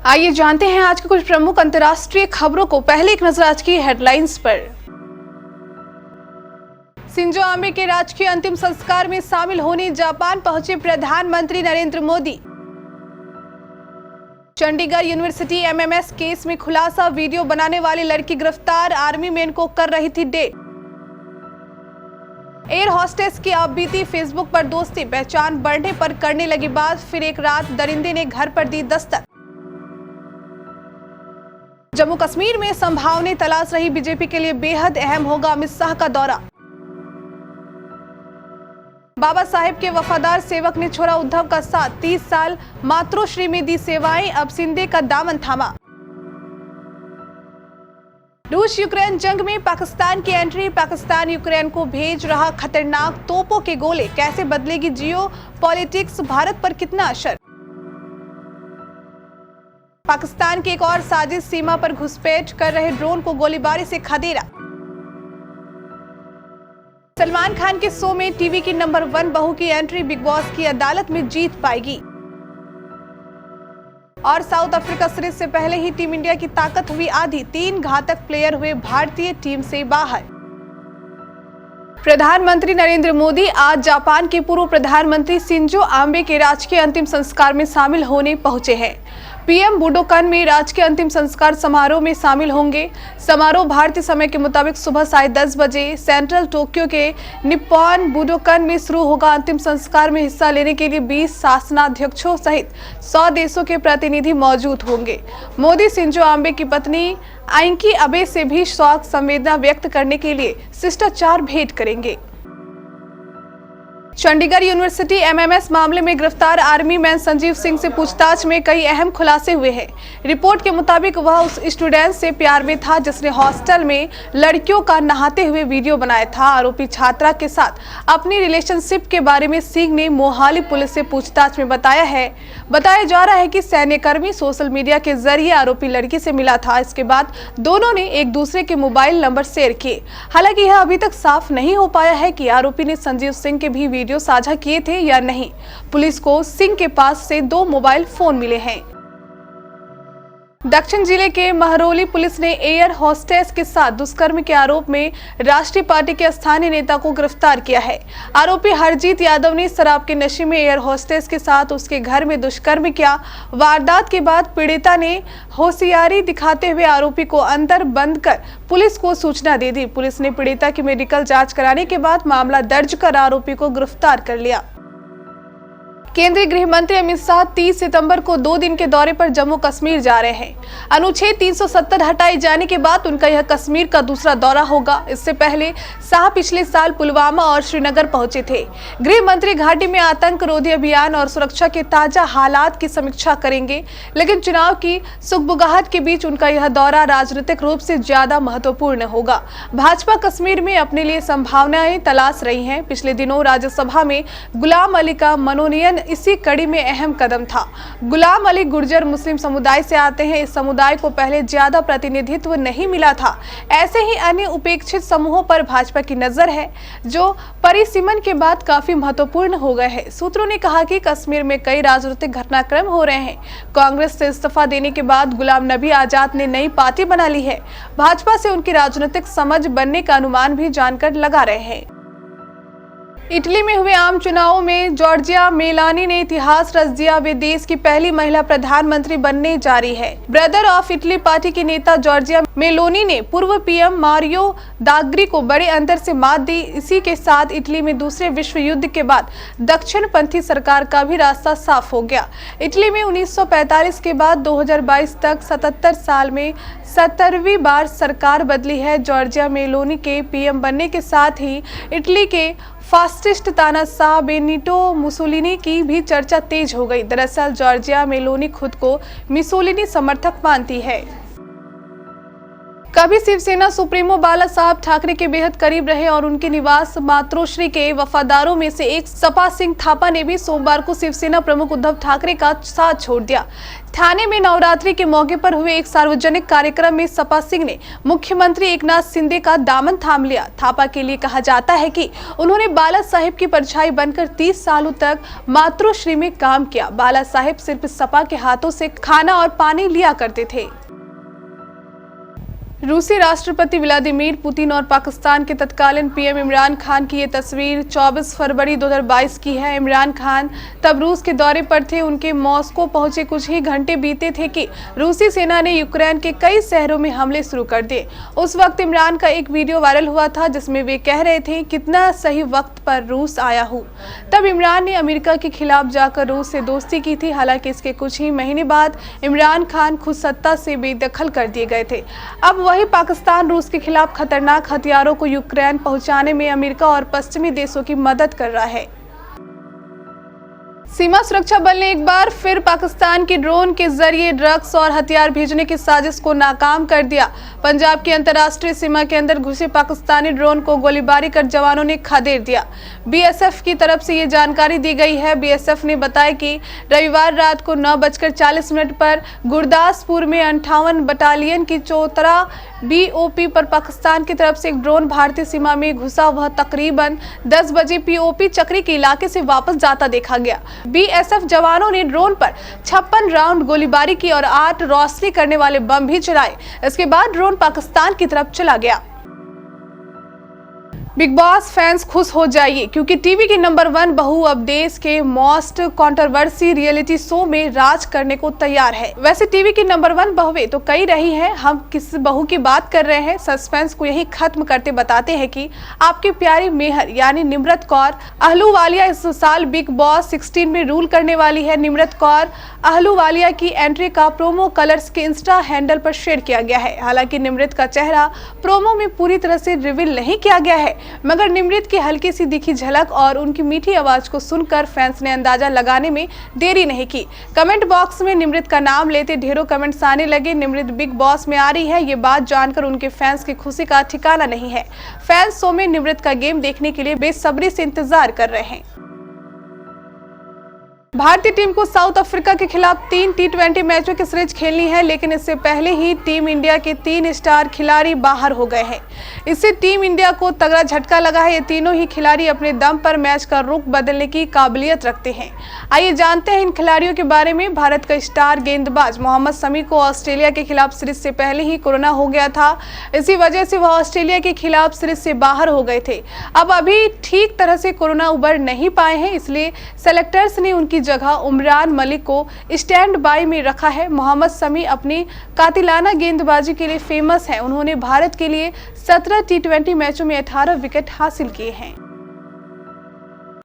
आइए जानते हैं आज के कुछ प्रमुख अंतर्राष्ट्रीय खबरों को। पहले एक नजर आज की हेडलाइंस पर। शिंजो आबे के राजकीय अंतिम संस्कार में शामिल होने जापान पहुंचे प्रधानमंत्री Narendra Modi. Chandigarh university MMS case में खुलासा, वीडियो बनाने वाली लड़की गिरफ्तार, आर्मी मैन को कर रही थी डेट। एयर हॉस्टेस की आप बीती, फेसबुक पर दोस्ती, पहचान बढ़ने पर करने लगी बात, फिर एक रात दरिंदे ने घर पर दी दस्तक। जम्मू कश्मीर में संभावनाएं तलाश रही बीजेपी के लिए बेहद अहम होगा अमित शाह का दौरा। बाबा साहेब के वफादार सेवक ने छोड़ा उद्धव का साथ, 30 साल मातृश्री में दी सेवाएं, अब शिंदे का दामन थामा। रूस यूक्रेन जंग में पाकिस्तान की एंट्री, पाकिस्तान यूक्रेन को भेज रहा खतरनाक तोपों के गोले, कैसे बदलेगी जियो पॉलिटिक्स, भारत पर कितना असर। पाकिस्तान की एक और साजिश, सीमा पर घुसपैठ कर रहे ड्रोन को गोलीबारी से खदेड़ा। सलमान खान के शो में टीवी की नंबर 1 बहू की एंट्री, बिग बॉस की अदालत में जीत पाएगी। और साउथ अफ्रीका सीरीज से पहले ही टीम इंडिया की ताकत हुई आधी, 3 घातक प्लेयर हुए भारतीय टीम से बाहर। प्रधानमंत्री नरेंद्र मोदी आज जापान के पूर्व प्रधानमंत्री शिंजो आबे के राजकीय अंतिम संस्कार में शामिल होने पहुंचे हैं। पीएम बुडोकन में राजकीय अंतिम संस्कार समारोह में शामिल होंगे। समारोह भारतीय समय के मुताबिक सुबह 10:30 बजे सेंट्रल टोक्यो के निप्पॉन बुडोकन में शुरू होगा। अंतिम संस्कार में हिस्सा लेने के लिए 20 शासनाध्यक्षों सहित 100 देशों के प्रतिनिधि मौजूद होंगे। मोदी शिंजो आबे की पत्नी आइंकी अबे से भी शोक संवेदना व्यक्त करने के लिए शिष्टाचार भेंट करेंगे। चंडीगढ़ यूनिवर्सिटी एमएमएस मामले में गिरफ्तार आर्मी मैन संजीव सिंह से पूछताछ में कई अहम खुलासे हुए हैं। रिपोर्ट के मुताबिक वह उस स्टूडेंट से प्यार में था जिसने हॉस्टल में लड़कियों का नहाते हुए वीडियो बनाया था। आरोपी छात्रा के साथ अपनी रिलेशनशिप के बारे में सिंह ने मोहाली पुलिस से पूछताछ में बताया जा रहा है कि सैन्यकर्मी सोशल मीडिया के जरिए आरोपी लड़की से मिला था। इसके बाद दोनों ने एक दूसरे के मोबाइल नंबर शेयर किए। हालांकि यह अभी तक साफ नहीं हो पाया है कि आरोपी ने संजीव सिंह के भी वीडियो साझा किए थे या नहीं। पुलिस को सिंह के पास से 2 मोबाइल फोन मिले हैं। दक्षिण जिले के महरौली पुलिस ने एयर हॉस्टेस के साथ दुष्कर्म के आरोप में राष्ट्रीय पार्टी के स्थानीय नेता को गिरफ्तार किया है। आरोपी हरजीत यादव ने शराब के नशे में एयर हॉस्टेस के साथ उसके घर में दुष्कर्म किया। वारदात के बाद पीड़िता ने होशियारी दिखाते हुए आरोपी को अंदर बंद कर पुलिस को सूचना दे दी। पुलिस ने पीड़िता की मेडिकल जांच कराने के बाद मामला दर्ज कर आरोपी को गिरफ्तार कर लिया। केंद्रीय गृह मंत्री अमित शाह 30 सितंबर को 2 दिन के दौरे पर जम्मू कश्मीर जा रहे हैं। अनुच्छेद 370 हटाए जाने के बाद उनका यह कश्मीर का दूसरा दौरा होगा। इससे पहले शाह पिछले साल पुलवामा और श्रीनगर पहुंचे थे। गृह मंत्री घाटी में आतंक रोधी अभियान और सुरक्षा के ताजा हालात की समीक्षा करेंगे। लेकिन चुनाव की सुगबुगाहट के बीच उनका यह दौरा राजनीतिक रूप से ज्यादा महत्वपूर्ण होगा। भाजपा कश्मीर में अपने लिए संभावनाएं तलाश रही है। पिछले दिनों राज्यसभा में गुलाम अली का मनोनयन इसी कड़ी में अहम कदम था। गुलाम अली गुर्जर मुस्लिम समुदाय से आते हैं। इस समुदाय को पहले ज्यादा प्रतिनिधित्व नहीं मिला था। ऐसे ही अन्य उपेक्षित समूहों पर भाजपा की नजर है जो परिसीमन के बाद काफी महत्वपूर्ण हो गए हैं। सूत्रों ने कहा कि कश्मीर में कई राजनीतिक घटनाक्रम हो रहे हैं। कांग्रेस से इस्तीफा देने के बाद गुलाम नबी आजाद ने नई पार्टी बना ली है। भाजपा से उनकी राजनीतिक समझ बनने का अनुमान भी जानकर लगा रहे हैं। इटली में हुए आम चुनावों में जॉर्जिया मेलोनी ने इतिहास रच दिया। वे देश की पहली महिला प्रधानमंत्री बनने जा रही है। ब्रदर ऑफ इटली पार्टी के नेता जॉर्जिया मेलोनी ने पूर्व पीएम मारियो ड्राघी को बड़े अंतर से मात दी। इसी के साथ इटली में दूसरे विश्व युद्ध के बाद दक्षिणपंथी सरकार का भी रास्ता साफ हो गया। इटली में 1945 के बाद 2022 तक 77 साल में 17वीं बार सरकार बदली है। जॉर्जिया मेलोनी के पीएम बनने के साथ ही इटली के फासिस्ट तानाशाह बेनिटो मुसोलिनी की भी चर्चा तेज हो गई। दरअसल जॉर्जिया मेलोनी खुद को मुसोलिनी समर्थक मानती है। कभी शिवसेना सुप्रीमो बाला साहब ठाकरे के बेहद करीब रहे और उनके निवास मातोश्री के वफादारों में से एक सपा सिंह थापा ने भी सोमवार को शिवसेना प्रमुख उद्धव ठाकरे का साथ छोड़ दिया। ठाणे में नवरात्रि के मौके पर हुए एक सार्वजनिक कार्यक्रम में सपा सिंह ने मुख्यमंत्री एकनाथ शिंदे का दामन थाम लिया। थापा के लिए कहा जाता है कि उन्होंने बाला साहेब की परछाई बनकर 30 सालों तक मातोश्री में काम किया। बाला साहेब सिर्फ सपा के हाथों से खाना और पानी लिया करते थे। रूसी राष्ट्रपति व्लादिमीर पुतिन और पाकिस्तान के तत्कालीन पीएम इमरान खान की ये तस्वीर 24 फरवरी 2022 की है। इमरान खान तब रूस के दौरे पर थे। उनके मॉस्को पहुंचे कुछ ही घंटे बीते थे कि रूसी सेना ने यूक्रेन के कई शहरों में हमले शुरू कर दिए। उस वक्त इमरान का एक वीडियो वायरल हुआ था जिसमें वे कह रहे थे, कितना सही वक्त पर रूस आया हूँ। तब इमरान ने अमेरिका के खिलाफ जाकर रूस से दोस्ती की थी। हालांकि इसके कुछ ही महीने बाद इमरान खान खुद सत्ता से बेदखल कर दिए गए थे। अब वही पाकिस्तान रूस के खिलाफ खतरनाक हथियारों को यूक्रेन पहुंचाने में अमेरिका और पश्चिमी देशों की मदद कर रहा है। सीमा सुरक्षा बल ने एक बार फिर पाकिस्तान की ड्रोन के जरिए ड्रग्स और हथियार भेजने की साजिश को नाकाम कर दिया। पंजाब की अंतर्राष्ट्रीय सीमा के अंदर घुसे पाकिस्तानी ड्रोन को गोलीबारी कर जवानों ने खदेड़ दिया। बीएसएफ की तरफ से ये जानकारी दी गई है। बीएसएफ ने बताया कि रविवार रात को 9:40 पर गुरदासपुर में 58 बटालियन की चौतरा बीओपी पर पाकिस्तान की तरफ से एक ड्रोन भारतीय सीमा में घुसा। वह तकरीबन 10 बजे पीओपी चक्री के इलाके से वापस जाता देखा गया। बीएसएफ जवानों ने ड्रोन पर 56 राउंड गोलीबारी की और 8 रोशनी करने वाले बम भी चलाए। इसके बाद ड्रोन पाकिस्तान की तरफ चला गया। बिग बॉस फैंस खुश हो जाइए क्योंकि टीवी की नंबर 1 बहू अब देश के मोस्ट कंट्रोवर्सी रियलिटी शो में राज करने को तैयार है। वैसे टीवी की नंबर 1 बहुएं तो कई रही हैं। हम किस बहू की बात कर रहे हैं, सस्पेंस को यही खत्म करते बताते हैं कि आपकी प्यारी मेहर यानी निम्रत कौर अहलूवालिया इस साल बिग बॉस 16 में रूल करने वाली है। निम्रत कौर अहलूवालिया की एंट्री का प्रोमो कलर्स के इंस्टा हैंडल पर शेयर किया गया है। हालांकि निम्रत का चेहरा प्रोमो में पूरी तरह से रिवील नहीं किया गया है, मगर निम्रत की हल्की सी दिखी झलक और उनकी मीठी आवाज को सुनकर फैंस ने अंदाजा लगाने में देरी नहीं की। कमेंट बॉक्स में निम्रत का नाम लेते ढेरों कमेंट्स आने लगे। निम्रत बिग बॉस में आ रही है, ये बात जानकर उनके फैंस की खुशी का ठिकाना नहीं है। फैंस शो में निम्रत का गेम देखने के लिए बेसब्री से इंतजार कर रहे हैं। भारतीय टीम को साउथ अफ्रीका के खिलाफ 3 टी20 मैचों की सीरीज खेलनी है, लेकिन इससे पहले ही टीम इंडिया के 3 स्टार खिलाड़ी बाहर हो गए हैं। इससे टीम इंडिया को तगड़ा झटका लगा है। ये तीनों ही खिलाड़ी अपने दम पर मैच का रुख बदलने की काबिलियत रखते हैं। आइए जानते हैं इन खिलाड़ियों के बारे में। भारत का स्टार गेंदबाज मोहम्मद शमी को ऑस्ट्रेलिया के खिलाफ सीरीज से पहले ही कोरोना हो गया था। इसी वजह से वह ऑस्ट्रेलिया के खिलाफ सीरीज से बाहर हो गए थे। अब अभी ठीक तरह से कोरोना उबर नहीं पाए हैं, इसलिए सेलेक्टर्स ने उनकी जगह उमरान मलिक को स्टैंड बाय में रखा है। मोहम्मद शमी अपनी कातिलाना गेंदबाजी के लिए फेमस हैं। उन्होंने भारत के लिए 17 टी20 मैचों में 18 विकेट हासिल किए हैं।